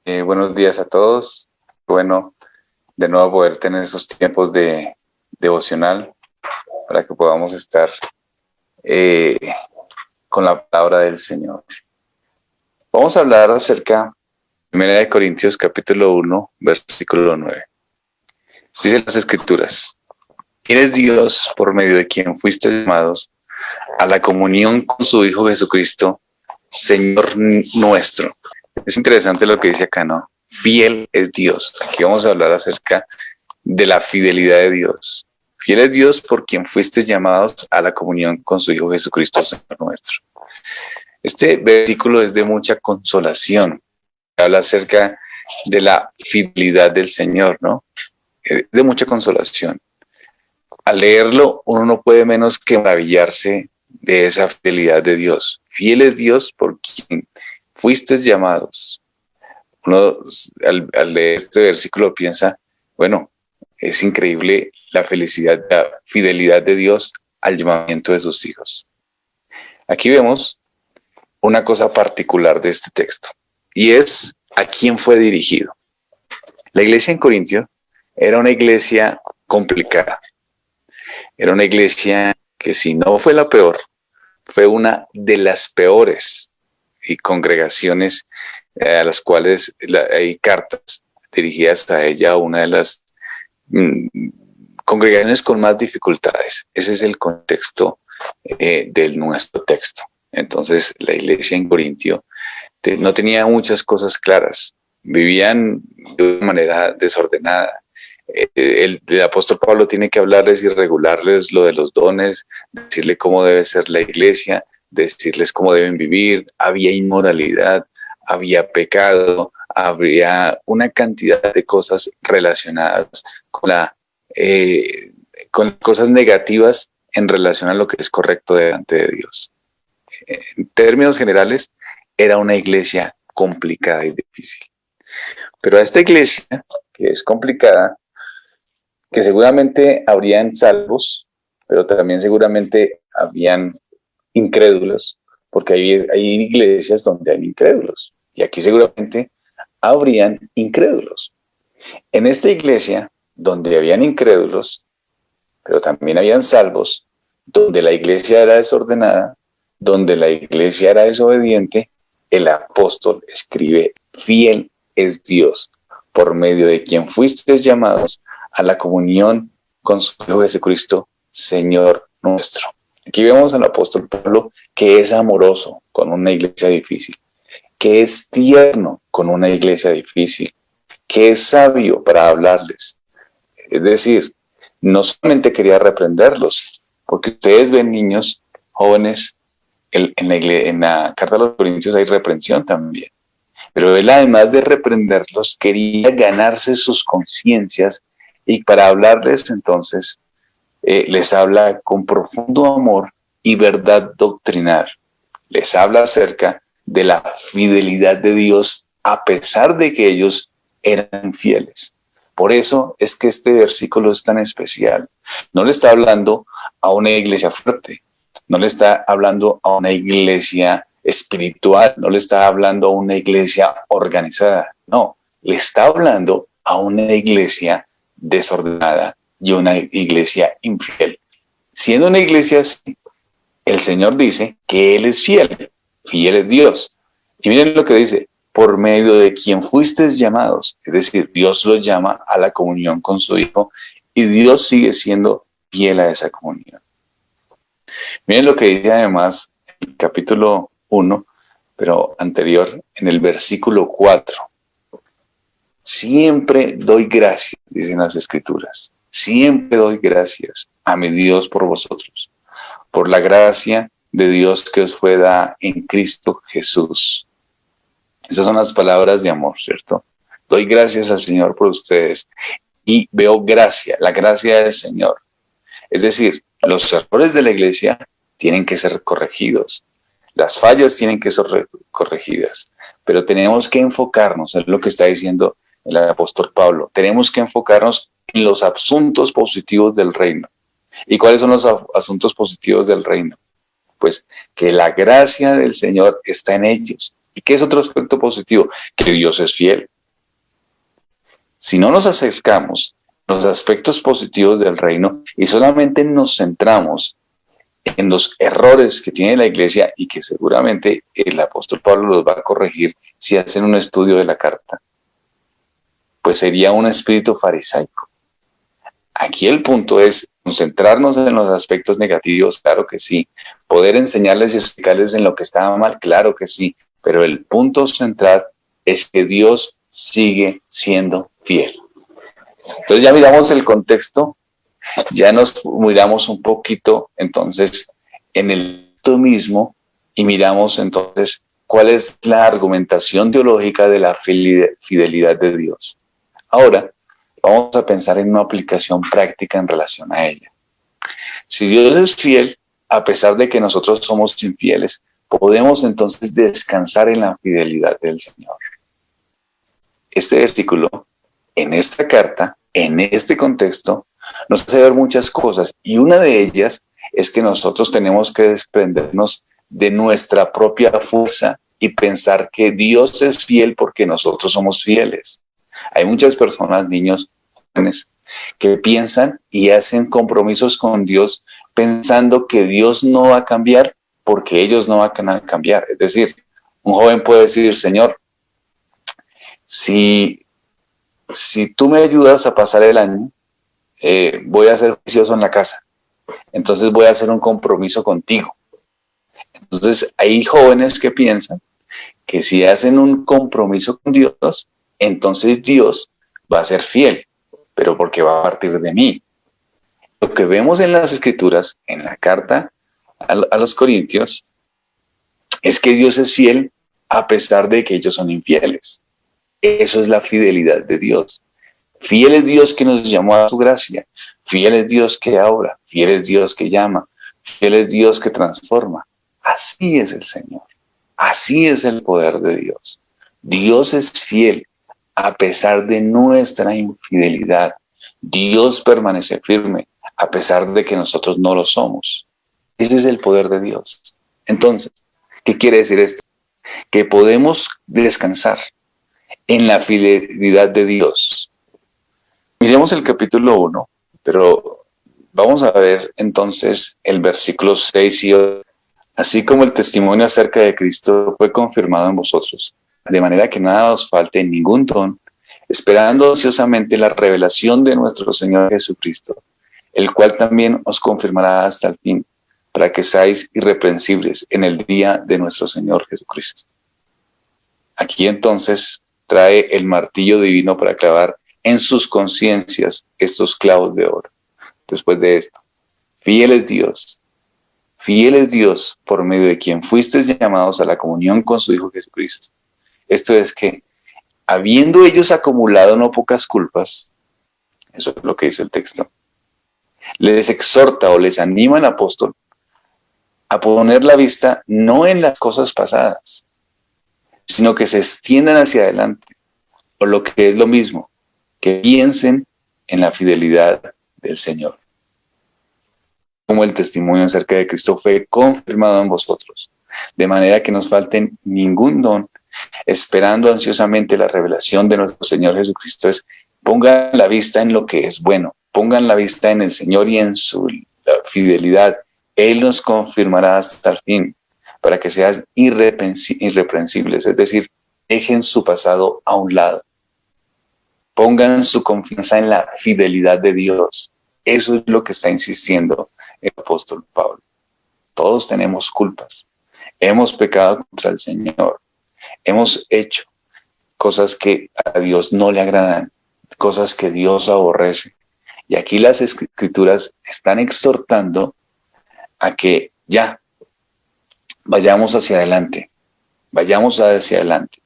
Buenos días a todos. Bueno, de nuevo poder tener esos tiempos de devocional para que podamos estar eh, con la palabra del Señor. Vamos a hablar acerca de 1 de Corintios capítulo 1, versículo 9. Dice las Escrituras: ¿Quién es Dios por medio de quien fuiste llamados a la comunión con su Hijo Jesucristo, Señor nuestro? Es interesante lo que dice acá, ¿no? Fiel es Dios. Aquí vamos a hablar acerca de la fidelidad de Dios. Fiel es Dios por quien fuiste llamados a la comunión con su Hijo Jesucristo, Señor nuestro. Este versículo es de mucha consolación. Habla acerca de la fidelidad del Señor, ¿no? Es de mucha consolación. Al leerlo, uno no puede menos que maravillarse de esa fidelidad de Dios. Fiel es Dios por quien fuiste llamados. Uno al leer este versículo piensa, bueno, es increíble la fidelidad de Dios al llamamiento de sus hijos. Aquí vemos una cosa particular de este texto, y es a quién fue dirigido. La iglesia en Corintio era una iglesia complicada. Era una iglesia que, si no fue la peor, fue una de las peores y congregaciones a las cuales hay cartas dirigidas a ella, una de las congregaciones con más dificultades. Ese es el contexto de nuestro texto. Entonces, la iglesia en Corintio no tenía muchas cosas claras, vivían de una manera desordenada. El apóstol Pablo tiene que hablarles y regularles lo de los dones, decirle cómo debe ser la iglesia, decirles cómo deben vivir. Había inmoralidad, había pecado, habría una cantidad de cosas relacionadas con cosas negativas en relación a lo que es correcto delante de Dios. En términos generales, era una iglesia complicada y difícil. Pero a esta iglesia, que es complicada, que seguramente habrían salvos, pero también seguramente habían incrédulos, porque hay iglesias donde hay incrédulos, y aquí seguramente habrían incrédulos. En esta iglesia, donde habían incrédulos, pero también habían salvos, donde la iglesia era desordenada, donde la iglesia era desobediente, el apóstol escribe: fiel es Dios, por medio de quien fuisteis llamados a la comunión con su Hijo Jesucristo, Señor nuestro. Aquí vemos al apóstol Pablo, que es amoroso con una iglesia difícil, que es tierno con una iglesia difícil, que es sabio para hablarles. Es decir, no solamente quería reprenderlos, porque ustedes ven niños, jóvenes, en la carta a los Corintios hay reprensión también. Pero él, además de reprenderlos, quería ganarse sus conciencias, y para hablarles entonces les habla con profundo amor y verdad doctrinal. Les habla acerca de la fidelidad de Dios a pesar de que ellos eran fieles. Por eso es que este versículo es tan especial. No le está hablando a una iglesia fuerte, no le está hablando a una iglesia espiritual, no le está hablando a una iglesia organizada, no, le está hablando a una iglesia desordenada y una iglesia infiel. Siendo una iglesia así, el Señor dice que Él es fiel, fiel es Dios. Y miren lo que dice: por medio de quien fuisteis llamados. Es decir, Dios los llama a la comunión con su Hijo, y Dios sigue siendo fiel a esa comunión. Miren lo que dice además en el capítulo 1, pero anterior, en el versículo 4. Siempre doy gracias, dicen las Escrituras. Siempre doy gracias a mi Dios por vosotros, por la gracia de Dios que os fue dada en Cristo Jesús. Esas son las palabras de amor, ¿cierto? Doy gracias al Señor por ustedes y veo gracia, la gracia del Señor. Es decir, los errores de la iglesia tienen que ser corregidos, las fallas tienen que ser corregidas, pero tenemos que enfocarnos en lo que está diciendo el apóstol Pablo. Tenemos que enfocarnos en los asuntos positivos del reino. ¿Y cuáles son los asuntos positivos del reino? Pues que la gracia del Señor está en ellos. ¿Y qué es otro aspecto positivo? Que Dios es fiel. Si no nos acercamos a los aspectos positivos del reino y solamente nos centramos en los errores que tiene la iglesia y que seguramente el apóstol Pablo los va a corregir si hacen un estudio de la carta, pues sería un espíritu farisaico. Aquí el punto es concentrarnos en los aspectos negativos, claro que sí. Poder enseñarles y explicarles en lo que estaba mal, claro que sí. Pero el punto central es que Dios sigue siendo fiel. Entonces ya miramos el contexto, ya nos miramos un poquito entonces en el texto mismo y miramos entonces cuál es la argumentación teológica de la fidelidad de Dios. Ahora, vamos a pensar en una aplicación práctica en relación a ella. Si Dios es fiel, a pesar de que nosotros somos infieles, podemos entonces descansar en la fidelidad del Señor. Este versículo, en esta carta, en este contexto, nos hace ver muchas cosas y una de ellas es que nosotros tenemos que desprendernos de nuestra propia fuerza y pensar que Dios es fiel porque nosotros somos fieles. Hay muchas personas, niños, jóvenes, que piensan y hacen compromisos con Dios pensando que Dios no va a cambiar porque ellos no van a cambiar. Es decir, un joven puede decir, Señor, si tú me ayudas a pasar el año, voy a ser juicioso en la casa. Entonces voy a hacer un compromiso contigo. Entonces hay jóvenes que piensan que si hacen un compromiso con Dios, entonces Dios va a ser fiel, pero porque va a partir de mí. Lo que vemos en las Escrituras, en la carta a los Corintios, es que Dios es fiel a pesar de que ellos son infieles. Eso es la fidelidad de Dios. Fiel es Dios que nos llamó a su gracia. Fiel es Dios que obra. Fiel es Dios que llama. Fiel es Dios que transforma. Así es el Señor. Así es el poder de Dios. Dios es fiel a pesar de nuestra infidelidad. Dios permanece firme a pesar de que nosotros no lo somos. Ese es el poder de Dios. Entonces, ¿qué quiere decir esto? Que podemos descansar en la fidelidad de Dios. Miremos el capítulo 1, pero vamos a ver entonces el versículo 6 y 8. Así como el testimonio acerca de Cristo fue confirmado en vosotros, de manera que nada os falte ningún don, esperando ansiosamente la revelación de nuestro Señor Jesucristo, el cual también os confirmará hasta el fin, para que seáis irreprensibles en el día de nuestro Señor Jesucristo. Aquí entonces trae el martillo divino para clavar en sus conciencias estos clavos de oro. Después de esto, fiel es Dios por medio de quien fuisteis llamados a la comunión con su Hijo Jesucristo. Esto es que, habiendo ellos acumulado no pocas culpas, eso es lo que dice el texto, les exhorta o les anima el apóstol a poner la vista no en las cosas pasadas, sino que se extiendan hacia adelante, o lo que es lo mismo, que piensen en la fidelidad del Señor. Como el testimonio acerca de Cristo fue confirmado en vosotros, de manera que nos falten ningún don, esperando ansiosamente la revelación de nuestro Señor Jesucristo. Pongan la vista en lo que es bueno, pongan la vista en el Señor y en su fidelidad. Él nos confirmará hasta el fin, para que sean irreprensibles, es decir, dejen su pasado a un lado. Pongan su confianza en la fidelidad de Dios. Eso es lo que está insistiendo el apóstol Pablo. Todos tenemos culpas. Hemos pecado contra el Señor. Hemos hecho cosas que a Dios no le agradan, cosas que Dios aborrece. Y aquí las Escrituras están exhortando a que ya vayamos hacia adelante. Vayamos hacia adelante.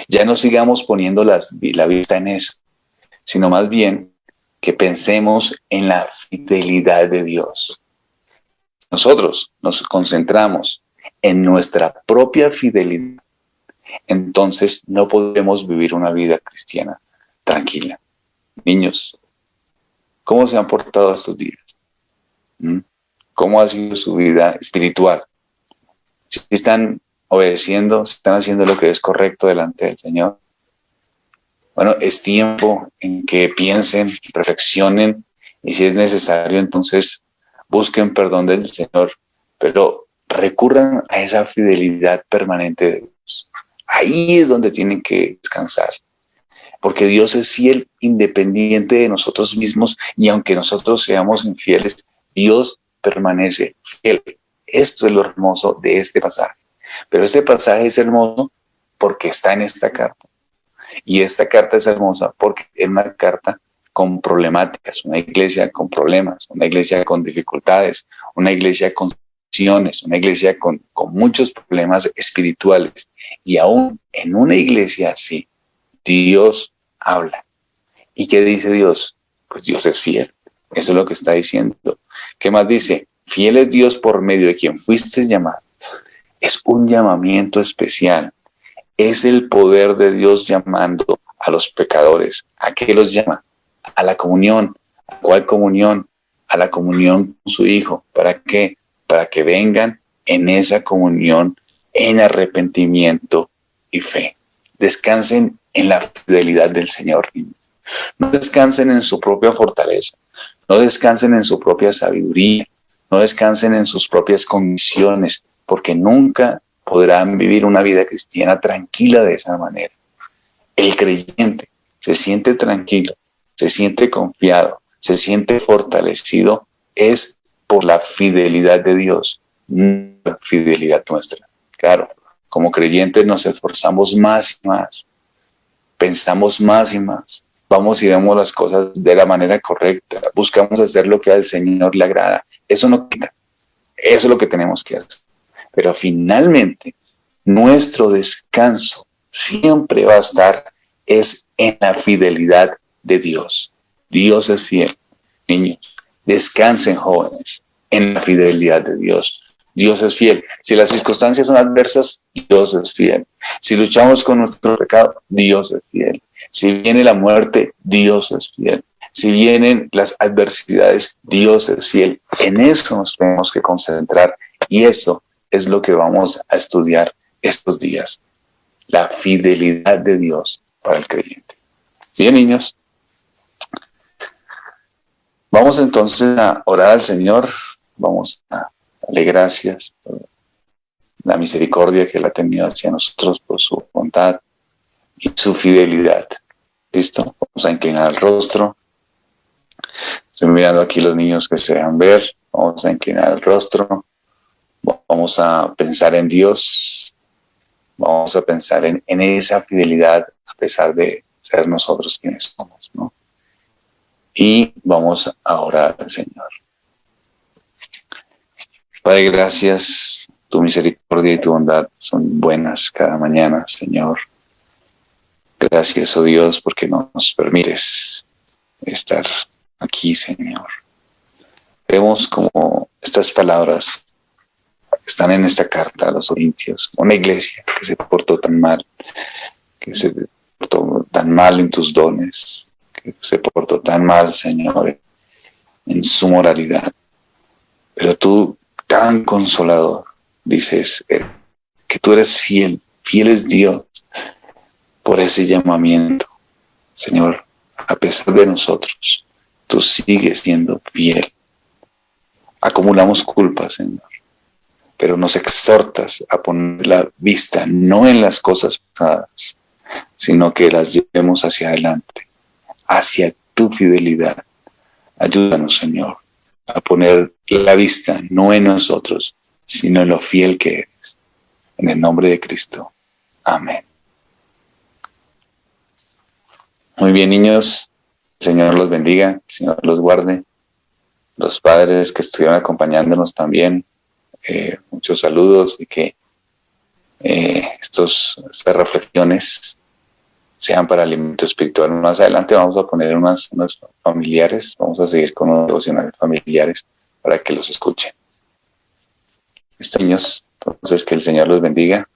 Ya no sigamos poniendo la vista en eso, sino más bien que pensemos en la fidelidad de Dios. Nosotros nos concentramos en nuestra propia fidelidad, entonces no podremos vivir una vida cristiana tranquila. Niños, ¿cómo se han portado estos días? ¿Cómo ha sido su vida espiritual? Si están obedeciendo, si están haciendo lo que es correcto delante del Señor. Bueno, es tiempo en que piensen, reflexionen y si es necesario, entonces busquen perdón del Señor, pero recurran a esa fidelidad permanente de Dios. Ahí es donde tienen que descansar, porque Dios es fiel independiente de nosotros mismos y aunque nosotros seamos infieles, Dios permanece fiel. Esto es lo hermoso de este pasaje. Pero este pasaje es hermoso porque está en esta carta. Y esta carta es hermosa porque es una carta con problemáticas, una iglesia con problemas, una iglesia con dificultades, una iglesia con tensiones, una iglesia con muchos problemas espirituales. Y aún en una iglesia así, Dios habla. ¿Y qué dice Dios? Pues Dios es fiel. Eso es lo que está diciendo. ¿Qué más dice? Fiel es Dios por medio de quien fuiste llamado. Es un llamamiento especial. Es el poder de Dios llamando a los pecadores. ¿A qué los llama? A la comunión. ¿A cuál comunión? A la comunión con su Hijo. ¿Para qué? Para que vengan en esa comunión, en arrepentimiento y fe. Descansen en la fidelidad del Señor. No descansen en su propia fortaleza. No descansen en su propia sabiduría. No descansen en sus propias condiciones, porque nunca podrán vivir una vida cristiana tranquila de esa manera. El creyente se siente tranquilo, se siente confiado, se siente fortalecido, es por la fidelidad de Dios, no la fidelidad nuestra. Claro, como creyentes nos esforzamos más y más, pensamos más y más, vamos y vemos las cosas de la manera correcta, buscamos hacer lo que al Señor le agrada. Eso no quita, eso es lo que tenemos que hacer. Pero finalmente, nuestro descanso siempre va a estar es en la fidelidad de Dios. Dios es fiel. Niños, descansen, jóvenes, en la fidelidad de Dios. Dios es fiel. Si las circunstancias son adversas, Dios es fiel. Si luchamos con nuestro pecado, Dios es fiel. Si viene la muerte, Dios es fiel. Si vienen las adversidades, Dios es fiel. En eso nos tenemos que concentrar y eso es lo que vamos a estudiar estos días. La fidelidad de Dios para el creyente. Bien, niños. Vamos entonces a orar al Señor. Vamos a darle gracias por la misericordia que Él ha tenido hacia nosotros, por su bondad y su fidelidad. ¿Listo? Vamos a inclinar el rostro. Estoy mirando aquí los niños que se dejan ver. Vamos a inclinar el rostro. Vamos a pensar en Dios. Vamos a pensar en esa fidelidad a pesar de ser nosotros quienes somos, ¿no? Y vamos a orar al Señor. Padre, gracias. Tu misericordia y tu bondad son buenas cada mañana, Señor. Gracias, oh Dios, porque nos permites estar aquí, Señor. Vemos como estas palabras están en esta carta a los Corintios, una iglesia que se portó tan mal, que se portó tan mal en tus dones, que se portó tan mal, Señor, en su moralidad. Pero tú, tan consolador, dices que tú eres fiel, fiel es Dios por ese llamamiento. Señor, a pesar de nosotros, tú sigues siendo fiel. Acumulamos culpas, Señor, pero nos exhortas a poner la vista no en las cosas pasadas, sino que las llevemos hacia adelante, hacia tu fidelidad. Ayúdanos, Señor, a poner la vista no en nosotros, sino en lo fiel que eres. En el nombre de Cristo. Amén. Muy bien, niños. El Señor los bendiga, el Señor los guarde. Los padres que estuvieron acompañándonos también, muchos saludos y que estas reflexiones sean para alimento espiritual. Más adelante vamos a poner unos familiares, vamos a seguir con unos devocionales familiares para que los escuchen. Niños, entonces que el Señor los bendiga.